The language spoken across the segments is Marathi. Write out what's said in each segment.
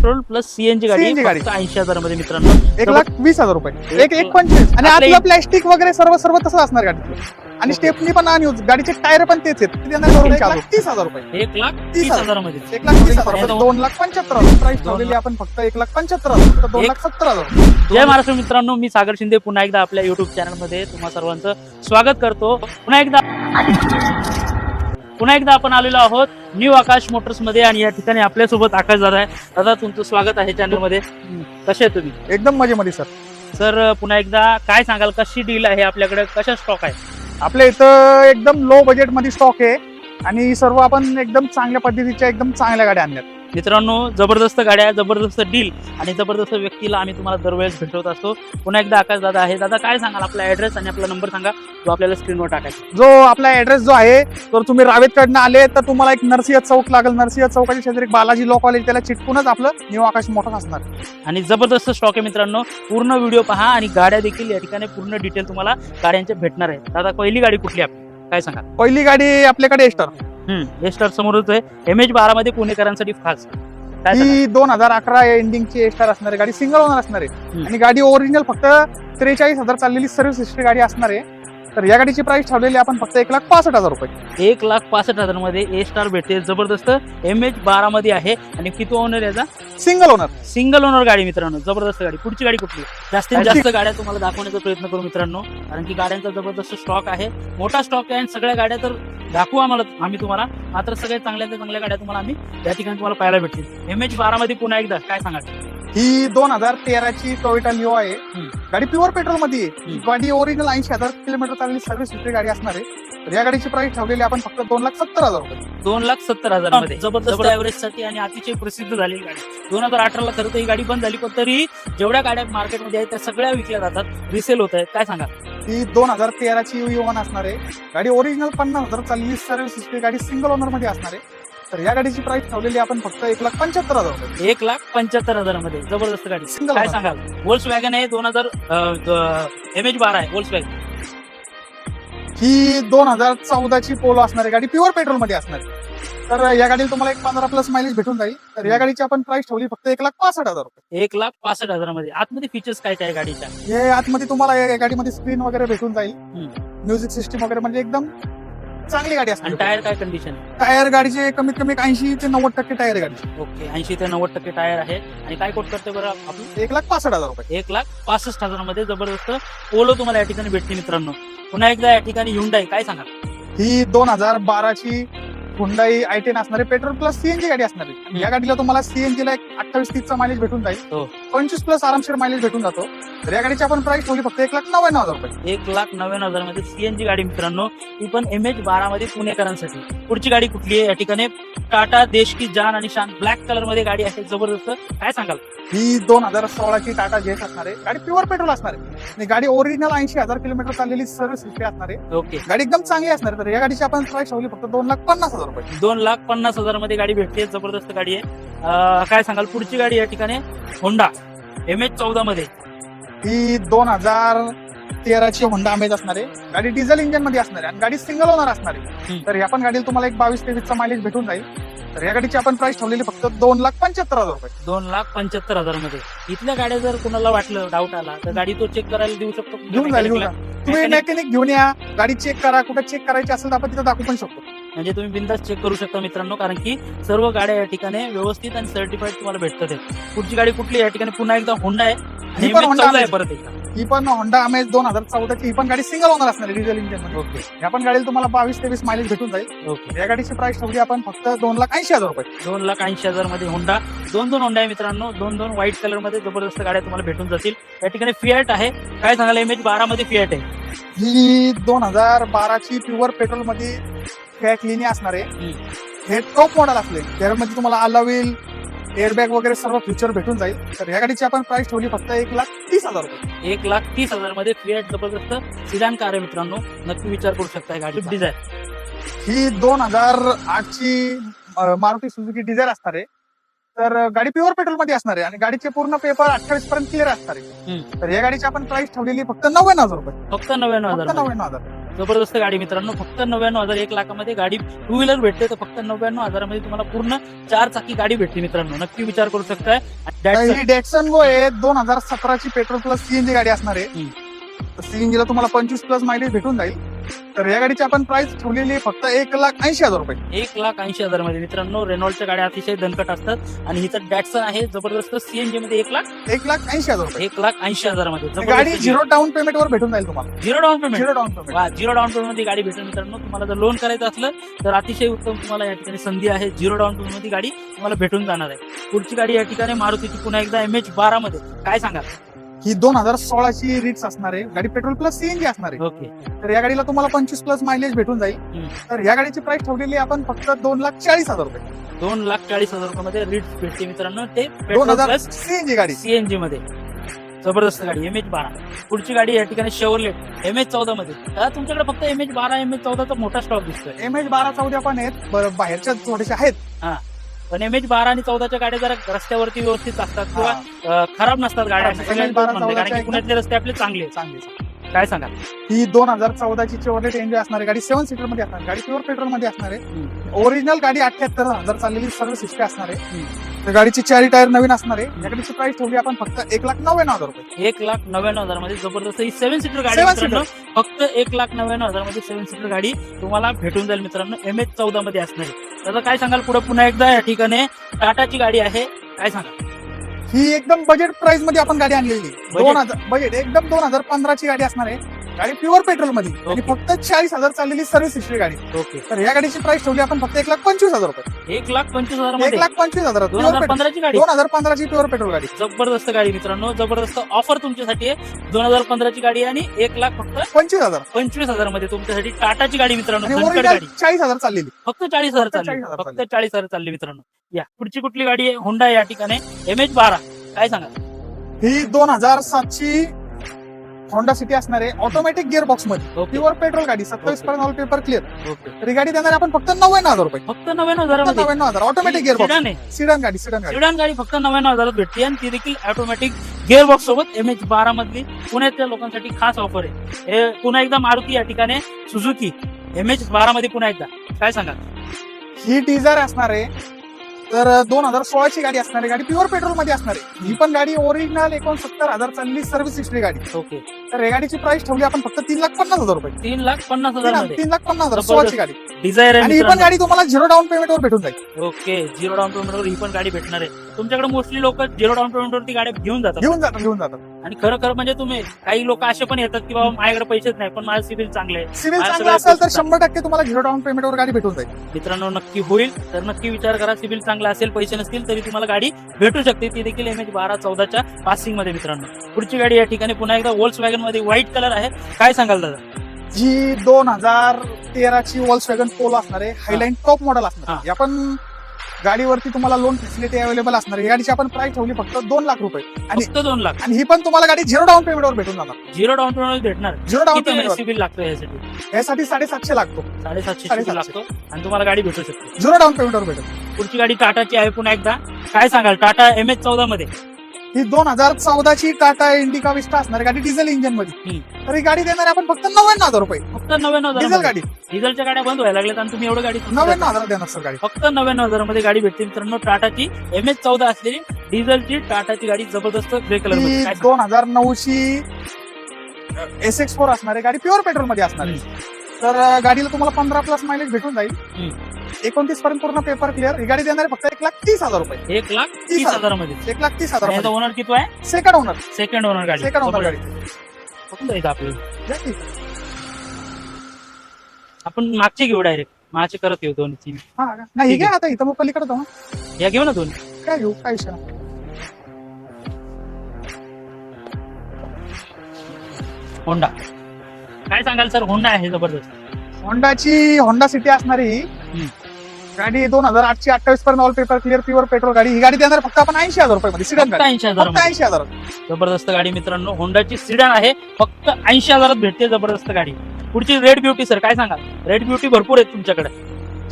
पेट्रोल प्लस सीएनजी गाडी CNG गाडी. 80,000 मध्ये मित्रांनो. 1,20,000 रुपये. 1,25,000 आणि आपल्या- आतलं प्लॅस्टिक वगैरे सर्व तसं असणार गाडीतलं आणि स्टेपनी पण आणि गाडीचे टायर पण तेच आहेत. त्यांना करून 1,30,000 रुपये. 1,30,000 मध्ये 1,30,000 2,75,000 प्राइस ठेवलेली आपण फक्त 1,75,000 2,70,000. जय महाराष्ट्र मित्रांनो, मी सागर शिंदे पुन्हा एकदा आपल्या युट्यूब चॅनल मध्ये तुम्हा सर्वांचं स्वागत करतो. पुन्हा एकदा आपण आलेलो आहोत न्यू आकाश मोटर्स मध्ये आणि या ठिकाणी आपल्यासोबत आकाश दादा आहे. दादा, तुमचं स्वागत आहे चॅनल मध्ये. कसे आहे तुम्ही? एकदम मजेमध्ये सर. सर, पुन्हा एकदा काय सांगाल, कशी डील आहे आपल्याकडे, कशा स्टॉक आहे? आपल्या इथं एकदम लो बजेट मध्ये स्टॉक आहे आणि सर्व आपण एकदम चांगल्या पद्धतीच्या एकदम चांगल्या गाड्या आणल्यात. मित्रांनो, जबरदस्त गाड्या, जबरदस्त डील आणि जबरदस्त व्यक्तीला आम्ही तुम्हाला दरवेळेस भेटवत असतो. पुन्हा एकदा आकाश दादा आहे. दादा, काय सांगाल, आपला ऍड्रेस आणि आपला नंबर सांगा जो आपल्याला स्क्रीनवर टाकायचा. जो आपला ऍड्रेस जो आहे तर तुम्ही रावेतकडनं आले तर तुम्हाला एक नरसिंह चौक लागेल. नरसिंह चौकाच्या शेजारी एक बालाजी लॉ कॉलेज, त्याला चिटकूनच आपलं न्यू आकाश मोटर्स असणार. आणि जबरदस्त स्टॉक आहे मित्रांनो. पूर्ण व्हिडिओ पहा आणि गाड्या देखील या ठिकाणी पूर्ण डिटेल तुम्हाला गाड्यांचे भेटणार आहे. दादा, पहिली गाडी कुठली आपली, काय सांगा? पहिली गाडी आपल्याकडे एस्टर. एस्टर समोरच आहे. MH12 मध्ये पुणेकरांसाठी खास काय सांगा? ही 2011 एंडिंगची एस्टर असणार आहे. गाडी सिंगल ओनर असणार आहे आणि गाडी ओरिजिनल फक्त 43,000 चाललेली सर्व्हिस हिस्ट्री गाडी असणार आहे. तर या गाडीची प्राइस ठेवलेली आपण फक्त 1,65,000 रुपये. 1,65,000 मध्ये ए स्टार भेटते. जबरदस्त MH12 मध्ये आहे. आणि किती ओनर याचा? Single owner. सिंगल ओनर गाडी मित्रांनो, जबरदस्त गाडी. पुढची गाडी कुठली? जास्तीत जास्त गाड्या तुम्हाला दाखवण्याचा प्रयत्न करू मित्रांनो, कारण की गाड्यांचा जबरदस्त स्टॉक आहे, मोठा स्टॉक आहे आणि सगळ्या गाड्या तर दाखवू आम्ही तुम्हाला. मात्र सगळ्या चांगल्या गाड्या तुम्हाला आम्ही या ठिकाणी तुम्हाला पाहायला भेटतील. MH12 मध्ये पुन्हा एकदा काय सांगाल? ही 2013ची टोयोटा लिओ आहे. गाडी प्युअर पेट्रोल मध्ये आहे. गाडी ओरिजिनल 80,000 किलोमीटर चाललेली सर्व्हिस हिस्ट्री गाडी असणार आहे. तर या गाडीची प्राइस ठेवलेली आपण फक्त 2,70,000 रुपये. 2,70,000 मध्ये जबरदस्त ऍव्हरेज साठी आणि अतिशय प्रसिद्ध झालेली गाडी. 2018 ला खरं तर ही गाडी बंद झाली, पण तरी जेवढ्या गाड्या मार्केटमध्ये आहेत त्या सगळ्या विकल्या जातात, रिसेल होत आहेत. काय सांगा? ही 2013ची U1 असणार आहे. गाडी ओरिजिनल 50,000 चाललेली सर्व्हिस हिस्ट्री गाडी सिंगल ओनर मध्ये असणार आहे. तर या गाडीची प्राइस ठेवलेली आपण फक्त 1,75,000 रुपये. 1,75,000 मध्ये जबरदस्त गाडी. Single काय owner. सांगाल? Volkswagen आहे. 2000 MH12 आहे Volkswagen. ही 2014ची पोलो असणार आहे. गाडी प्युअर पेट्रोल मध्ये असणार आहे. तर या गाडीला तुम्हाला एक 15+ मायलेज भेटून जाईल. तर या गाडीची आपण प्राइस ठेवली फक्त 1,65,000 रुपये. 1,65,000 मध्ये. आतमध्ये फीचर्स काय काय गाडीच्या? हे आतमध्ये तुम्हाला या गाडीमध्ये स्क्रीन वगैरे भेटून जाईल, म्युझिक सिस्टीम वगैरे, म्हणजे एकदम चांगली गाडी आणि असणार. टायर काय कंडिशन? टायर गाडीचे कमीत कमी 80 ते 90% टायर आहे गाडी. ओके, 80 ते 90% टायर आहे. आणि काय कोट करते बरं आपलं? 1,65,000 रुपये. 1,65,000 मध्ये जबरदस्त पोलो तुम्हाला या ठिकाणी भेटते मित्रांनो. पुन्हा एकदा या ठिकाणी Hyundai, काय सांगा? ही 2012ची हुंडाई i10 असणार आहे. पेट्रोल प्लस सीएनजी गाडी असणार आहे. या गाडीला तुम्हाला सीएनजी ला 28-30चा मायलेज भेटून जाईल. हो. 25+ आरामशीर मायलेज भेटून जातो. तर या गाडीची आपण प्राइस ठेवली फक्त 1,99,000 रुपये. 1,99,000 मध्ये सीएनजी गाडी मित्रांनो, ती पण MH12 मध्ये पुणेकरांसाठी. पुढची गाडी कुठली आहे? या ठिकाणी टाटा देश की जान आणि शान ब्लॅक कलर मध्ये गाडी आहे, जबरदस्त. काय सांगाल? ही 2016ची टाटा जेट असणार आहे. गाडी प्युअर पेट्रोल असणार आहे आणि गाडी ओरिजिनल 80,000 किलोमीटर चाललेली सर्व्हिस हिस्ट्री असणार आहे. ओके, गाडी एकदम चांगली असणार आहे. तर या गाडीची आपण प्राइस ठेवली फक्त 2,50,000 रुपये. 2,50,000 मध्ये गाडी भेटते, जबरदस्त गाडी आहे. काय सांगाल? पुढची गाडी या ठिकाणी होंडा MH14 मध्ये. ही 2013ची होंडा अमेज असणार आहे. गाडी डिझेल इंजिन मध्ये असणार आहे आणि गाडी सिंगल ओनर असणार आहे. तर या पण गाडीला तुम्हाला एक 22-23चा मायलेज भेटून जाईल. तर या गाडीची आपण प्राइस ठेवलेली फक्त 2,75,000 रुपये. 2,75,000 मध्ये. इथल्या गाड्या जर कोणाला वाटलं, डाऊट आला, तर गाडी तो चेक करायला देऊ शकतो. घेऊन जाईल. तुम्ही मेकॅनिक घेऊन या, गाडी चेक करा. कुठे चेक करायची असेल तर आपण तिथे दाखवू पण शकतो. म्हणजे तुम्ही बिंदास चेक करू शकता मित्रांनो, कारण की सर्व गाड्या या ठिकाणी व्यवस्थित आणि सर्टिफाईड तुम्हाला भेटतात. पुढची गाडी कुठली? या ठिकाणी पुन्हा एकदा होंडा आहे आणि ही पण Honda MH14 आहे Amaze. परत एकदा. ही पण होंडा अमेज 2014ची. ही पण गाडी सिंगल ओनर असणार आहे डिझेल इंजिन मध्ये. ओके, या पण गाडीला तुम्हाला 22-23 मायलेज भेटून जाईल. ओके. या गाडीची प्राइस ठेवली आपण फक्त 2,80,000 रुपये. 2,80,000 मध्ये होंडा. दोन होंडा आहे मित्रांनो, दोन व्हाईट कलर मध्ये जबरदस्त गाड्या तुम्हाला भेटून जातील. या ठिकाणी फियाट आहे. काय सांगाल? MH12 मध्ये फियाट आहे. ही 2012ची प्युअर पेट्रोल मध्ये फॅट लिनी असणार आहे. हे टॉप मॉडेल असले, त्यामध्ये तुम्हाला अलावील, एअरबॅग वगैरे सर्व फीचर भेटून जाईल. तर या गाडीची आपण प्राइस ठेवली फक्त 1,30,000 रुपये. 1,30,000 मध्ये फियाट जबरदस्त सिडान कार आहे मित्रांनो, नक्की विचार करू शकता. गाडी डिझायर. ही 2008ची मारुती सुझुकी डिझायर असणार आहे. तर गाडी प्युअर पेट्रोल मध्ये असणार आहे आणि गाडीचे पूर्ण पेपर 28 पर्यंत क्लिअर असणार आहे. तर या गाडीची आपण प्राइस ठेवलेली फक्त 99,000 रुपये. फक्त 99,000. 99,000. जबरदस्त गाडी मित्रांनो, फक्त 99,000 1 लाखामध्ये गाडी टू व्हीलर भेटते, तर फक्त 99,000 मध्ये तुम्हाला पूर्ण 4 चाकी गाडी भेटते मित्रांनो. नक्की विचार करू शकताय. ही डेक्सन गो आहे 2017ची पेट्रोल प्लस सीएनजी गाडी असणार आहे. सीएनजीला तुम्हाला 25 प्लस मायलेज भेटून जाईल. तर या गाडीची आपण प्राइस ठेवलेली आहे फक्त 1,80,000 रुपये. 1,80,000 मध्ये मित्रांनो. रेनॉल्डच्या गाड्या अतिशय दणकट असतात आणि हिचं डॅटसन आहे जबरदस्त सीएनजी मध्ये 1,80,000 रुपये. 1,80,000 मध्ये गाडी 0 डाऊन पेमेंट वर भेटून जाईल तुम्हाला. 0 डाऊन पेमेंट. 0 down payment. वा, 0 डाऊन पेमेंट मध्ये गाडी भेटेल मित्रांनो. तुम्हाला जर लोन करायचं असलं तर अतिशय उत्तम तुम्हाला या ठिकाणी संधी आहे. 0 डाऊन पेमेंट मध्ये गाडी तुम्हाला भेटून जाणार आहे. पुढची गाडी या ठिकाणी मारुतीची पुन्हा एकदा MH12 मध्ये. काय सांगा? ही 2016ची रिट्स असणार आहे. गाडी पेट्रोल प्लस सीएनजी असणार आहे. ओके. तर या गाडीला तुम्हाला 25 प्लस मायलेज भेटून जाईल. तर या गाडीची प्राइस ठेवलेली आहे आपण फक्त 2,40,000 रुपये. 2,40,000 रुपयामध्ये रिट्स भेटते मित्रांनो. ते पेट्रोल 2000 प्लस सीएनजी गाडी. सीएनजी मध्ये जबरदस्त गाडी MH12. पुढची गाडी या ठिकाणी शेवरलेट MH14 मध्ये. आता तुमच्याकडे फक्त MH12 MH14 मोठा स्टॉक दिसतोय. MH12 14 पण आहेत, बाहेरच्या थोडेसे आहेत. पण MH12 आणि 14च्या गाड्या जरा रस्त्यावरती व्यवस्थित असतात किंवा खराब नसतात गाड्या. कारण की पुण्यातले रस्ते आपले चांगले. काय सांगा? ही 2014ची चेवरलेट एनजे असणार आहे. गाडी 7 सीटर मध्ये असणार. गाडी प्युअर पेट्रोल मध्ये असणार आहे. ओरिजिनल गाडी 78,000 चाललेली सर्व्हिस हिस्ट्री असणार आहे. तर गाडीची 4 टायर नवीन असणार आहे. या गाडीची प्राइस ठेवली आपण फक्त 1,99,000 रुपये. 1,99,000 मध्ये जबरदस्त ही 7 सीटर गाडी मित्रांनो. फक्त 1,99,000 मध्ये 7 सीटर गाडी तुम्हाला भेटून जाईल मित्रांनो. MH14 मध्ये असणार आहे. तर काय सांगाल पुढे पुन्हा एकदा या ठिकाणी टाटाची गाडी आहे. काय सांगा? ही एकदम बजेट प्राइस मध्ये आपण गाडी आणलेली. 2000 बजेट एकदम 2015ची गाडी असणार आहे. गाडी प्युअर पेट्रोल मध्ये आणि फक्त 40,000 चाललेली सर्व्हिस हिस्ट्री गाडी. ओके. तर या गाडीची प्राइस ठेवली आपण फक्त 1,25,000 रुपये. 1,25,000 मध्ये 1,25,000. 2015ची गाडी. 2015ची प्युअर पेट्रोल गाडी. जबरदस्त गाडी मित्रांनो. जबरदस्त ऑफर तुमच्यासाठी आहे. 2015ची गाडी आणि 1,00,000 फक्त 25,000 मध्ये तुमच्यासाठी टाटाची गाडी मित्रांनो. दणकट गाडी. 40,000 चाललेली. फक्त 40,000 चालली. फक्त 40,000 चालली मित्रांनो. या पुढची कुठली गाडी आहे? होंडा या ठिकाणी MH12. काय सांगा? ही 2007ची होंडा सिटी असणार आहे. ऑटोमॅटिक गिअर बॉक्स मध्ये प्युअर पेट्रोल गाडी. 27 पर्यंत ऑल पेपर क्लिअर. तर ही गाडी देणार आपण फक्त 99,000 रुपये. फक्त 99,000 मध्ये. 99,000 ऑटोमॅटिक गिअर बॉक्स. सिडन गाडी. सिडन गाडी फक्त 99,000 भेटते आणि ती देखील ऑटोमॅटिक गिअर बॉक्स सोबत. MH12 मधली पुण्यातल्या लोकांसाठी खास ऑफर आहे. हे पुन्हा एकदा मारुती या ठिकाणी सुझुकी MH12 मध्ये पुन्हा एकदा. काय सांगा? ही डिझायर असणार आहे. तर 2016ची गाडी असणार आहे. गाडी प्युअर पेट्रोल मध्ये असणार आहे. ही पण गाडी ओरिजिनल 69,000 चाललेली सर्व्हिस हिस्ट्री गाडी. ओके. तर या गाडीची प्राइस ठेवली आपण फक्त 3,50,000 रुपये. 3,50,000 मध्ये 3,50,000 16ची गाडी. डिझायर आहे. आणि ही पण गाडी तुम्हाला 0 डाऊन पेमेंट वर भेटून जाईल. ओके. 0 डाऊन पेमेंट वर ही पण गाडी भेटणार आहे. तुमच्याकडे मोस्टली लोक 0 डाऊन पेमेंट वरती गाड्या घेऊन जातात. आणि खरं म्हणजे तुम्ही काही लोक असे पण येतात की बाबा माझ्याकडे पैसेच नाही पण माझं सिबिल चांगले आहे. सिबिल चांगलं असेल तर 100% तुम्हाला 0 डाऊन पेमेंट वर गाडी भेटून जाईल. मित्रांनो नक्की होईल. तर नक्की विचार करा. सिबिल चांगला असेल, पैसे नसतील तरी तुम्हाला गाडी भेटू शकते. ती देखील MH12-14च्या पासिंग मध्ये मित्रांनो. पुढची गाडी या ठिकाणी पुन्हा एकदा व्होल्क्सवॅगन मध्ये व्हाईट कलर आहे. काय सांगाल दादा? जी 2013ची व्होल्क्सवॅगन पोलो असणार आहे. हायलाईन टॉप मॉडेल असणार आहे. आपण गाडीवरती तुम्हाला लोन फॅसिलिटी अवेलेबल असणार आहे. गाडीची आपण प्राइस ठेवली फक्त 2 लाख रुपये. आणि 2 लाख. आणि ही पण तुम्हाला गाडी 0 डाऊन पेमेंट वर भेटून जाणार. 0 डाऊन पेमेंट भेटणार. 0 डाऊन पेमेंट सिबिल लागतो यासाठी. 750 लागतो. 750 लागतो आणि तुम्हाला गाडी भेटू शकते. 0 डाऊन पेमेंट वर भेटेल. पुढची गाडी टाटाची आहे पुन्हा एकदा. काय सांगाल? टाटा MH14 मध्ये. ही 2014ची टाटा इंडिका विस्टा असणार गाडी डिझेल इंजिन मध्ये. तर ही गाडी देणार आपण फक्त 99,000 रुपये. फक्त 99,000 डिझेल गाडी. डिझेलच्या गाड्या बंद व्हायला लागल्यात आणि तुम्ही एवढी गाडी 99,000 देणार सर गाडी. फक्त 99,000 मध्ये गाडी भेटते मित्रांनो. टाटाची MH14 असलेली डिझेलची टाटाची गाडी जबरदस्त ग्रे कलर मध्ये. 2009ची SX4 असणार आहे. गाडी प्युअर पेट्रोल मध्ये असणार आहे. तर गाडीला तुम्हाला 15 प्लस मायलेज भेटून जाईल. 29 पर्यंत पूर्ण पेपर क्लिअर. ही गाडी देणार आहे फक्त 1,30,000 रुपये. 1,30,000 मध्ये. 1,30,000. ओनर किती आहे? Second owner. सेकंड ओनर गाडी. सेकंड ओनर गाडी. आपल्याला आपण मागची घेऊ डायरेक्ट. मागचे करत येऊ 2-3. नाही घ्या आता इथं मग पलीकडे जाऊ. या घेऊ ना 2. काय घेऊ? काय विषय? होंडा. काय सांगाल सर? होंडा आहे जबरदस्त. होंडाची होंडा सिटी असणारी गाडी 2008ची 28 पर्यंत all paper clear pure petrol गाडी. ही गाडी देणार फक्त आपण 80,000 रुपये मध्ये. सिडन गाडी. 80,000. जबरदस्त गाडी मित्रांनो. होंडाची सिडन आहे. फक्त 80,000 भेटते. जबरदस्त गाडी. पुढची रेड ब्युटी सर. काय सांगा? रेड ब्युटी भरपूर आहेत तुमच्याकडे.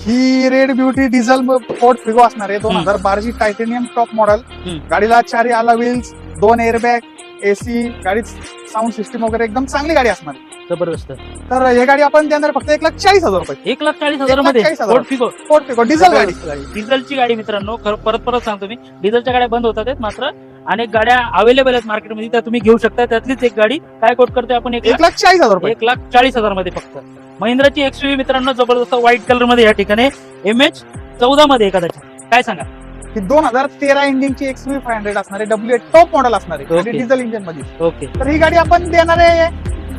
ही red beauty diesel Ford Figo असणार आहे. 2012ची टायटेनियम टॉप मॉडेल. गाडीला 4 आला व्हील्स, 2 एअरबॅग, एसी गाडी साऊंड सिस्टीम वगैरे एकदम चांगली गाडी असणार आहे. जबरदस्त. तर ही गाडी आपण देणार फक्त 1,40,000 रुपये. 1,40,000 मध्ये 1,40,000 डिझेल गाडी. डिझेलची गाडी मित्रांनो, परत सांगतो मी, डिझेलच्या गाड्या बंद होतात आहेत, मात्र अनेक गाड्या अवेलेबल आहेत मार्केटमध्ये, त्या तुम्ही घेऊ शकता. त्यातलीच एक गाडी काय कोट करते आपण 1,40,000 रुपये. 1,40,000 मध्ये फक्त महिंद्राची XUV मित्रांनो, जबरदस्त व्हाईट कलर मध्ये या ठिकाणी MH14 मध्ये कदाचित. काय सांगा? ही 2013 इंजिनची XUV 500 असणार आहे. W8 टॉप मॉडेल असणार आहे Okay. डिझेल इंजिन मध्ये. ओके. तर ही गाडी आपण देणार आहे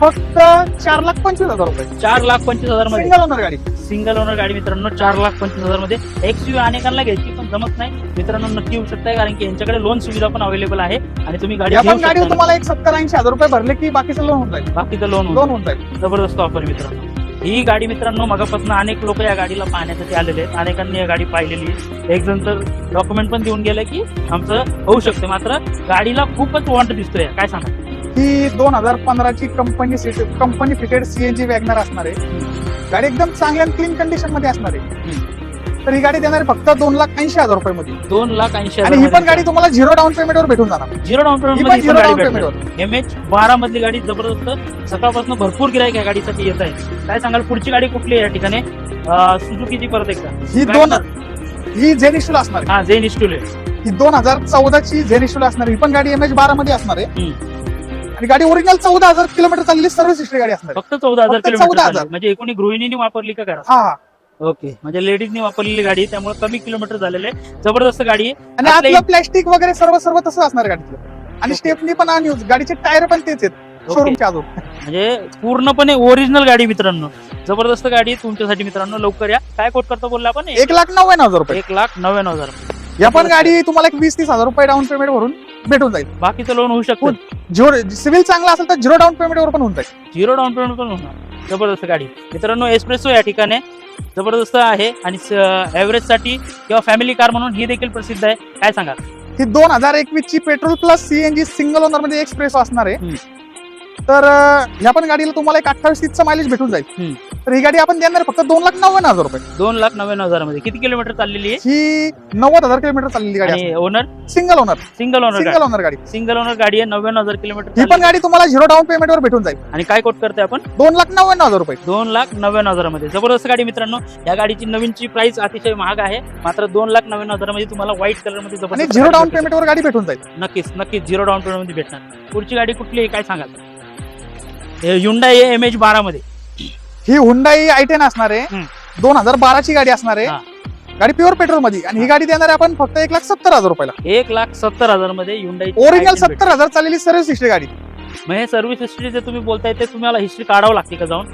फक्त 4,25,000 रुपये. 4,25,000 मध्ये सिंगल ओनर गाडी. सिंगल ओनर गाडी मित्रांनो, 4,25,000 मध्ये. XUV अनेकांना घ्यायची पण जमत नाही मित्रांनो, नक्की येऊ शकताय, कारण की यांच्याकडे लोन सुविधा पण अवेलेबल आहे आणि तुम्ही गाडी या घेऊ पण गाडी शकता. तुम्हाला 70-80,000 रुपये भरले की बाकीचं लोन होऊन जाईल. बाकीचं लोन होऊन जाईल. जबरदस्त ऑफर मित्रांनो. ही गाडी मित्रांनो, मगापासून अनेक लोक या गाडीला पाहण्यासाठी आलेले आहेत. अनेकांनी या गाडी पाहिलेली आहे. एक जण तर डॉक्युमेंट पण देऊन गेलं की आमचं होऊ शकते, मात्र गाडीला खूपच वॉन्ट दिसतोय. काय सांगा? ही 2015 ची कंपनी फिटेड CNG वॅगनर असणार आहे. गाडी एकदम चांगल्या क्लीन कंडिशन मध्ये असणार आहे. तर ही गाडी देणार आहे फक्त 2,80,000 रुपये मध्ये. 2,80,000 आणि ही पण गाडी तुम्हाला 0 डाऊन पेमेंट वर भेटून जाणार. 0 डाऊन ही पण पेमेंट 0 डाऊन पेमेंट वर. MH12 मधली गाडी जबरदस्त. सकाळपासून भरपूर गिराईक या गाडीसाठी येत आहे. काय सांगाल, पुढची गाडी कुठली आहे या ठिकाणी? सुझुकीची परत एकदा ही झेनिस्टूल असणार आहे. हा, झेन इस्टूल ही 2014 ची झेनिस्टूल असणार आहे. ही पण गाडी MH12 मध्ये असणार आहे. आणि गाडी ओरिजिनल 14,000 किलोमीटर चाललेली सर्व्हिस हिस्ट्री गाडी असणार आहे. फक्त 14,000 फक्त किलोमीटर 14,000. म्हणजे एकूण गृहिणीने वापरली का करा? हा. ओके, म्हणजे लेडीजनी वापरलेली गाडी, त्यामुळे कमी किलोमीटर झालेले. जबरदस्त गाडी आहे. आणि आतलं प्लॅस्टिक वगैरे सर्व तसं असणार आहे गाडीतलं. आणि स्टेपनी पण अनयूज, गाडीचे टायर पण तेच आहेत शोरूमच्या अजून. म्हणजे पूर्णपणे ओरिजिनल गाडी मित्रांनो, जबरदस्त गाडी तुमच्यासाठी मित्रांनो. लवकर या. काय कोट करतो बोलला आपण? 1,99,000 रुपये. 1,99,000. या पण गाडी तुम्हाला 20-30,000 रुपये डाऊन पेमेंट भरून भेटून जाईल. बाकीचं लोन होऊ शकतं. सिव्हिल चांगला असेल तर 0 डाऊन पेमेंट वर पण होऊन जाईल. 0 डाऊन पेमेंट पण होणार. जबरदस्त गाडी मित्रांनो. एस्प्रेसो या ठिकाणी जबरदस्त आहे आणि एव्हरेज साठी किंवा फॅमिली कार म्हणून ही देखील प्रसिद्ध आहे. काय सांगा? ही 2021 ची petrol plus CNG single owner मध्ये एक्सप्रेस असणार आहे. तर ह्या पण गाडीला तुम्हाला 28-30 मायलेज भेटून जाईल. तर ही गाडी आपण देणार फक्त 2,99,000 रुपये. 2,99,000 मध्ये. किती किलोमीटर चाललेली आहे ही 90,000 किलोमीटर चाललेली गाडी आणि owner? Single owner. Single owner गाडी. सिंगल ओनर गाडी आहे. 99,000 किलोमीटर. ही पण गाडी तुम्हाला 0 डाऊन पेमेंट वर भेटून जाईल. आणि काय कोट करते आपण? 2,99,000 रुपये. 2,99,000 मध्ये. जबरदस्त गाडी मित्रांनो. या गाडीची नवीनची प्राइस अतिशय महाग आहे, मात्र 2,99,000 मध्ये तुम्हाला व्हाईट कलर मध्ये आणि 0 डाऊन पेमेंट वर गाडी भेटून जाईल. नक्कीच 0 डाऊन पेमेंट मध्ये भेटणार. पुढची गाडी कुठली आहे काय सांगाल? Hyundai MH12 मध्ये. ही Hyundai i10 असणार आहे. 2012 ची गाडी असणार आहे. गाडी प्युअर पेट्रोल मध्ये. आणि ही गाडी देणार आहे आपण फक्त 1,70,000 रुपयाला. 1,70,000 मध्ये Hyundai ओरिजिनल 70,000 चाललेली सर्व्हिस हिस्ट्री गाडी. मग हे सर्व्हिस हिस्ट्री जे तुम्ही बोलताय ते तुम्हाला हिस्ट्री काढावं लागते का जाऊन?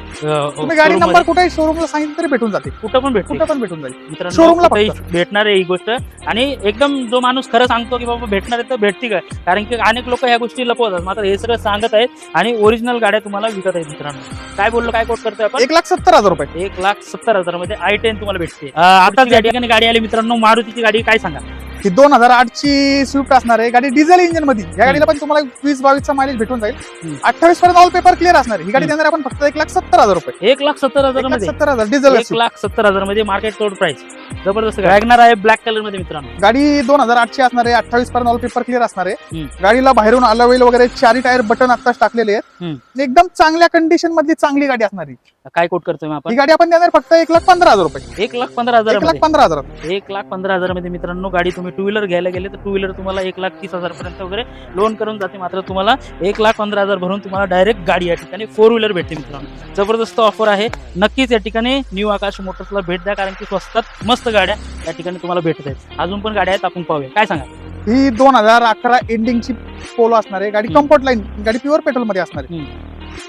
तुम्ही गाडी नंबर कुठे शोरूमला सांगितलं तरी भेटून जाते. कुठं पण भेटते. कुठं पण भेटून जाईल मित्रांनो. शोरूमला भेटणार आहे ही गोष्ट. आणि एकदम जो माणूस खरं सांगतो की बाबा भेटणार आहे तर भेटते काय, कारण की अनेक लोक ह्या गोष्टी लपवतात, मात्र हे सगळं सांगत आहेत आणि ओरिजिनल गाड्या तुम्हाला विकत आहेत मित्रांनो. काय बोललो, काय कोट करतोय आपण? 1,70,000 रुपये. 1,70,000 मध्ये i10 तुम्हाला भेटते. आता या ठिकाणी गाडी आली मित्रांनो, मारुतीची गाडी. काय सांगा? ही 2008 ची स्विफ्ट असणार आहे. गाडी डिझेल इंजिन मध्ये. या गाडीला पण तुम्हाला 20-22 मायलेज भेटून जाईल. 28 पर्यंत ऑल पेपर क्लिअर असणार आहे. ही गाडी देणार आपण फक्त 1,70,000 रुपये. 1,70,000 मध्ये. 1,70,000 डिझेल. 1,70,000 मध्ये मार्केट तोड प्राइस. जबरदस्त वॅगनर आहे ब्लॅक कलर मध्ये मित्रांनो. गाडी 2008 ची असणार आहे. 28 पर्यंत ऑल पेपर क्लिअर असणार आहे. गाडीला बाहेरून अलॉय वगैरे 4 टायर बटन आताच टाकलेले आहेत. एकदम चांगल्या कंडिशन मधली चांगली गाडी असणार आहे. काय कोट करतोय आपण? ही गाडी आपण देणार फक्त 1,15,000 रुपये. 1,15,000 1,15,000. 1,15,000 मध्ये मित्रांनो गाडी. तुम्ही 2 व्हीलर घ्यायला गेले तर 2 व्हीलर तुम्हाला 1,30,000 पर्यंत वगैरे लोन करून जाते, मात्र तुम्हाला 1,15,000 भरून तुम्हाला डायरेक्ट गाडी या ठिकाणी 4 व्हीलर भेटते मित्रांनो. जबरदस्त ऑफर आहे. नक्कीच या ठिकाणी न्यू आकाश मोटर्सला भेट द्या, कारण की स्वस्तात मस्त गाड्या या ठिकाणी तुम्हाला भेटत आहेत. अजून पण गाड्या आहेत, आपण पाहूया. काय सांगा? ही 2011 एंडिंगची पोलो असणार आहे. गाडी कम्फर्ट लाईन. गाडी प्युअर पेट्रोल मध्ये असणार आहे.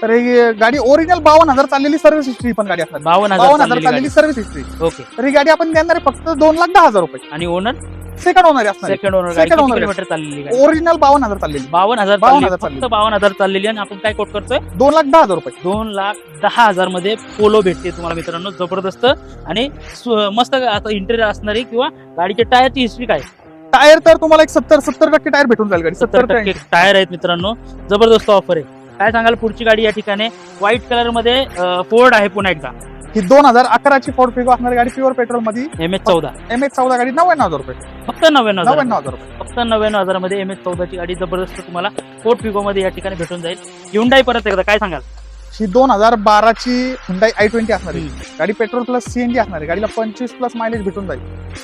तर ही गाडी ओरिजिनल 52,000 चाललेली सर्व्हिस हिस्ट्री पण गाडी असणार. 52,000 चाललेली सर्व्हिस हिस्ट्री. ओके. तर ही गाडी आपण देणार आहे फक्त 2,10,000 रुपये. आणि ओनर? सेकंड ओनर असणार. सेकंड ओनर गाडी. किलोमीटर चाललेली गाडी? ओरिजिनल 52,000 चाललेली. 52,000 फक्त 52,000 चाललेली. आणि आपण काय कोट करतोय? 2,10,000 रुपये. 2,10,000 मध्ये पोलो भेटते तुम्हाला मित्रांनो. जबरदस्त आणि मस्त आता इंटेरियर असणारी किंवा गाडीच्या टायरची हिस्ट्री काय? टायर तर तुम्हाला 70% टायर भेटून जाईल. गाडी 70% टायर आहेत मित्रांनो. जबरदस्त ऑफर आहे. काय सांगाल पुढची गाडी या ठिकाणी? व्हाईट कलर मध्ये फोर्ड आहे पुन्हा एकदा. ही 2011ची फोर्ड फिगो असणारी गाडी प्युअर पेट्रोल मध्ये MS14 MS14 गाडी 99,000 रुपये. फक्त 99,000 99,000 रुपये. फक्त 99,000 मध्ये MS14 ची गाडी जबरदस्त तुम्हाला फोर्ड फिगो मध्ये या ठिकाणी भेटून जाईल. Hyundai परत एकदा काय सांगाल? ही 2012ची Hyundai i20 असणार आहे. गाडी पेट्रोल प्लस सीएनजी असणार आहे. गाडीला 25 प्लस मायलेज भेटून जाईल.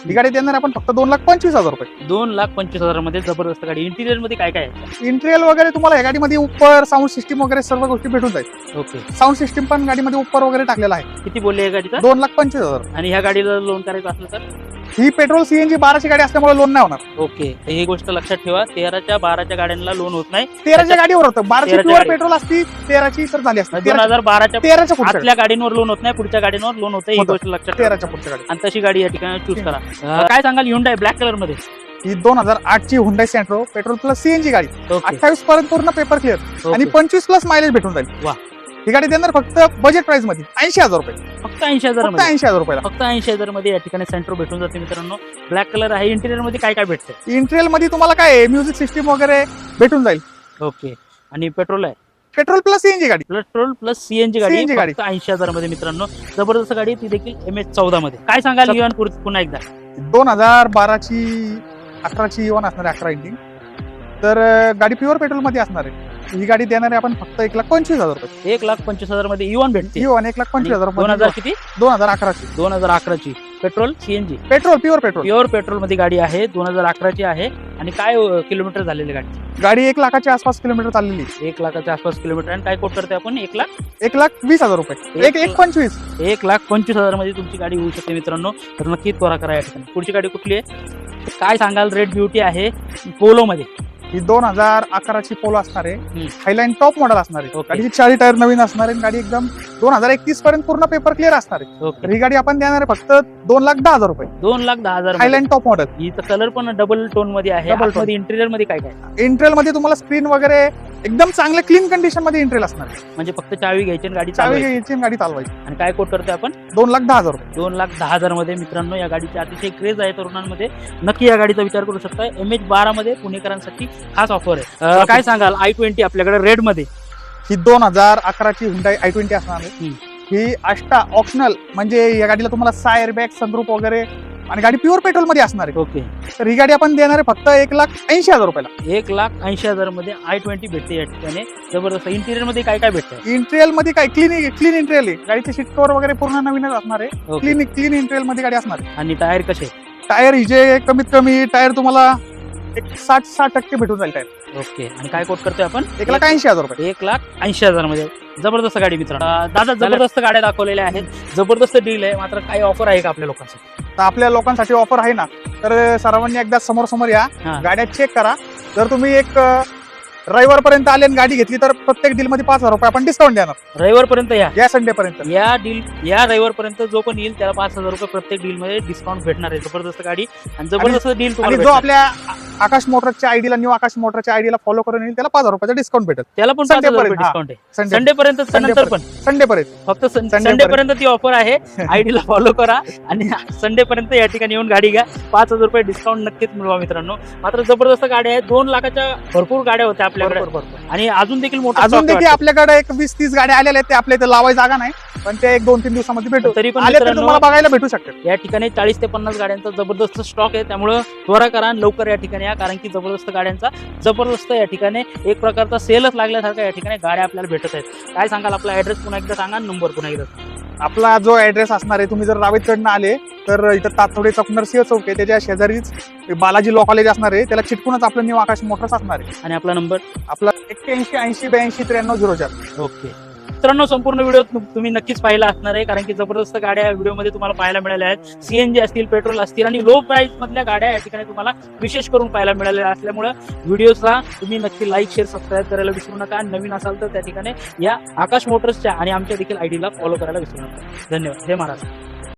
ही गाडी देणार आपण फक्त 2,25,000 रुपये. 2,25,000 मध्ये जबरदस्त गाडी. इंटिरियर मध्ये काय काय आहे? इंटेरियर वगैरे तुम्हाला या गाडीमध्ये उपर साऊंड सिस्टीम वगैरे सर्व गोष्टी भेटून जाईल. ओके. साऊंड सिस्टीम पण गाडीमध्ये उपर वगैरे टाकलेला आहे. किती बोलले या गाडीचा? 2,25,000. आणि ह्या गाडीला लोन करायचं असलं तर? ही पेट्रोल सीएनजी 12ची गाडी असल्यामुळे लोन नाही होणार. ओके. तर ही गोष्ट लक्षात ठेवा, 13च्या 12च्या गाड्यांना लोन होत नाही. 13च्या गाडीवर होतं. 12ची 13च्या प्युअर गाडी. पेट्रोल असती, 13ची तर झाली असती. 2012च्या 13च्या पुढच्या आतल्या गाडींवर लोन होत नाही, पुढच्या गाडींवर लोन होतं. ही होतं. गोष्ट लक्षात ठेवा 13च्या पुढच्या गाडी. आणि तशी गाडी या ठिकाणी चूज करा. काय सांगाल Hyundai ब्लॅक कलर मध्ये? ही 2008ची Hyundai Santro petrol plus CNG गाडी. ओके. 28 पर्यंत पूर्ण पेपर क्लिअर आणि ओके. 25 प्लस मायलेज भेटून जाईल. वा. ही गाडी देणार फक्त बजेट प्राइस मध्ये 80,000 रुपये. फक्त 80,000 फक्त मध्ये 80,000 रुपयाला. फक्त 80,000 मध्ये या ठिकाणी सेंट्रो भेटून जाते मित्रांनो. ब्लॅक कलर आहे. इंटिरियर मध्ये काय काय भेटतं? इंटेरियल मध्ये तुम्हाला काय म्युझिक सिस्टीम वगैरे भेटून जाईल. ओके. आणि पेट्रोल आहे. पेट्रोल प्लस सीएनजी गाडी. पेट्रोल प्लस सीएनजी गाडी. CNG गाडी. फक्त 80,000 मध्ये मित्रांनो. जबरदस्त गाडी, ती देखील MS14 मध्ये. काय सांगाल युवान पुन्हा एकदा? 2012ची 11ची E1 असणार आहे 11 इंडिंग. तर गाडी प्युअर पेट्रोल मध्ये असणार आहे. ही गाडी देणार आहे आपण फक्त 1,25,000 रुपये. 1,25,000 मध्ये युवान भेटते. E1 1,25,000 रुपये. 2000 किती? 2011ची 2011 ची petrol CNG petrol pure petrol. Pure petrol मध्ये गाडी आहे. 2011 ची आहे. आणि काय किलोमीटर झालेली गाडी? गाडी 1 लाखाच्या आसपास किलोमीटर चाललेली. 1 लाखाच्या आसपास किलोमीटर. आणि काय कोट करते आपण? 1,20,000 1,20,000 रुपये. 1,25,000. 1,25,000 मध्ये तुमची गाडी होऊ शकते मित्रांनो. तर नक्की त्वरा करा या ठिकाणी. पुढची गाडी कुठली आहे? काय सांगाल? रेड ब्युटी आहे पोलो मध्ये. ही 2011ची पोलो असणार आहे. हायलाईन टॉप मॉडेल असणार आहे. ओके. गाडीची 4 टायर नवीन असणार आहे. गाडी एकदम 2031 पर्यंत पूर्ण पेपर क्लिअर असणार आहे. ओके. तर ही गाडी आपण देणार आहे फक्त 2,10,000 रुपये. 2,10,000 हायलाईन टॉप मॉडेल. हिचा कलर पण डबल टोन मध्ये आहे. Double tone. मध्ये इंटिरियर मध्ये काय काय? इंटेरियल मध्ये तुम्हाला स्क्रीन वगैरे एकदम चांगले क्लीन कंडिशन मध्ये इंटेरियल असणार आहे. म्हणजे फक्त चावी घ्यायची आणि गाडी चावी चालवायची. घ्यायची आणि गाडी चालवायची. आणि काय कोट करते आपण? 2,10,000 रुपये. 2,10,000 मध्ये मित्रांनो या गाडीची अतिशय क्रेज आहे तरुणांमध्ये. नक्की या गाडीचा विचार करू शकता. MH12 मध्ये पुणेकरांसाठी खास ऑफर आहे. काय सांगाल? i20 आपल्याकडे रेड मध्ये. ही 2011ची Hyundai i20 असणार आहे. ही अष्टा ऑप्शनल म्हणजे या गाडीला तुम्हाला सायर बॅग सनरूफ वगैरे आणि गाडी प्युअर पेट्रोल मध्ये असणार आहे. ओके. तर ही गाडी आपण देणार आहे फक्त 1,80,000 रुपयाला. 1,80,000 मध्ये i20 भेटते या ठिकाणी. जबरदस्त. इंटिरियर मध्ये काय काय भेटतं? इंटेरियल मध्ये काय क्लीन इंटेरियल आहे. गाडीचे सीट कव्हर वगैरे पूर्ण नवीनच असणार आहे. ओके. क्लीन इंटेरियल मध्ये गाडी असणार आहे. आणि टायर कसे? टायर हिजे कमीत कमी टायर तुम्हाला 60% भेटून जाईल टायर. ओके. आणि काय कोट करतोय आपण? 1,80,000 रुपये. 1,80,000 मध्ये जबरदस्त गाडी मित्रांनो. दादा जबरदस्त गाड्या दाखवलेल्या आहेत. जबरदस्त डील आहे. मात्र काही ऑफर आहे का आपल्या लोकांसाठी? तर आपल्या लोकांसाठी ऑफर आहे ना. तर सर्वांनी एकदा समोर या. हा. गाड्या चेक करा. जर तुम्ही एक रविवार पर्यंत आले आणि गाडी घेतली तर प्रत्येक डील मध्ये 5,000 रुपये आपण डिस्काउंट देणार. रविवार पर्यंत या संडे पर्यंत. या रविवार पर्यंत जो पण येईल त्याला 5,000 रुपये प्रत्येक डील मध्ये डिस्काउंट भेटणार आहे. जबरदस्त गाडी आणि जबरदस्त डील आणि तुम्हाला जो भेटणार. आपल्या आकाश मोटरच्या आयडीला न्यू आकाश मोटरच्या आयडीला फॉलो करून येईल त्याला 5,000 रुपयाचा डिस्काउंट भेटेल. त्याला पण Sunday 5,000 रुपये पर्यंत. डिस्काउंट आहे. संडे संडे पर्यंत नंतर पण संडे पर्यंत. फक्त Sunday संडे पर्यंत ती ऑफर आहे. आयडीला फॉलो करा आणि संडे पर्यंत या ठिकाणी येऊन गाडी घ्या. 5,000 रुपये डिस्काउंट नक्कीच मिळवा मित्रांनो. मात्र जबरदस्त गाड्या आहेत. 2 लाखाच्या भरपूर गाड्या होत्या आपल्याकडे. आणि अजून देखील मोठा अजून stock देखील आहे. आपल्याकडे एक 20-30 गाड्या आलेल्या आहेत. ते आपल्या इथे लावायची जागा नाही पण ते 1-2-3 दिवसामध्ये भेटू. तरी पण आले तर मित्रांनो, तुम्हाला बघायला भेटू शकतात. या ठिकाणी 40 ते 50 गाड्यांचा जबरदस्त स्टॉक आहे. त्यामुळे त्वरा करा आणि लवकर या ठिकाणी या. कारण की जबरदस्त गाड्यांचा जबरदस्त या ठिकाणी एक प्रकारचा सेलच लागल्यासारखा या ठिकाणी गाड्या आपल्याला भेटत आहेत. काय सांगाल? आपला ऍड्रेस पुन्हा एकदा सांगा. नंबर पुन्हा एकदा. आपला जो ऍड्रेस असणार आहे, तुम्ही जर रावेतकडनं आले तर इथं तातोडे चौक नरसिंह चौक आहे. त्याच्या शेजारीच बालाजी लॉ कॉलेज असणार आहे. त्याला चिटकूनच आपलं न्यू आकाश मोटर्स असणार आहे. आणि आपला नंबर आपला 81-80-82-93-004. ओके. मित्रांनो संपूर्ण व्हिडिओ तुम्ही नक्कीच पाहिला असणार आहे. कारण की जबरदस्त गाड्या व्हिडिओमध्ये तुम्हाला पाहायला मिळाल्या आहेत. सीएनजी असतील, पेट्रोल असतील आणि लो प्राइस मधल्या गाड्या या ठिकाणी तुम्हाला विशेष करून पाहायला मिळालेल्या असल्यामुळे व्हिडिओला तुम्ही नक्की लाईक शेअर सबस्क्राईब करायला विसरू नका. आणि नवीन असाल तर त्या ठिकाणी या आकाश मोटर्सच्या आणि आमच्या देखील आयडीला फॉलो करायला विसरू नका. धन्यवाद. जय महाराज.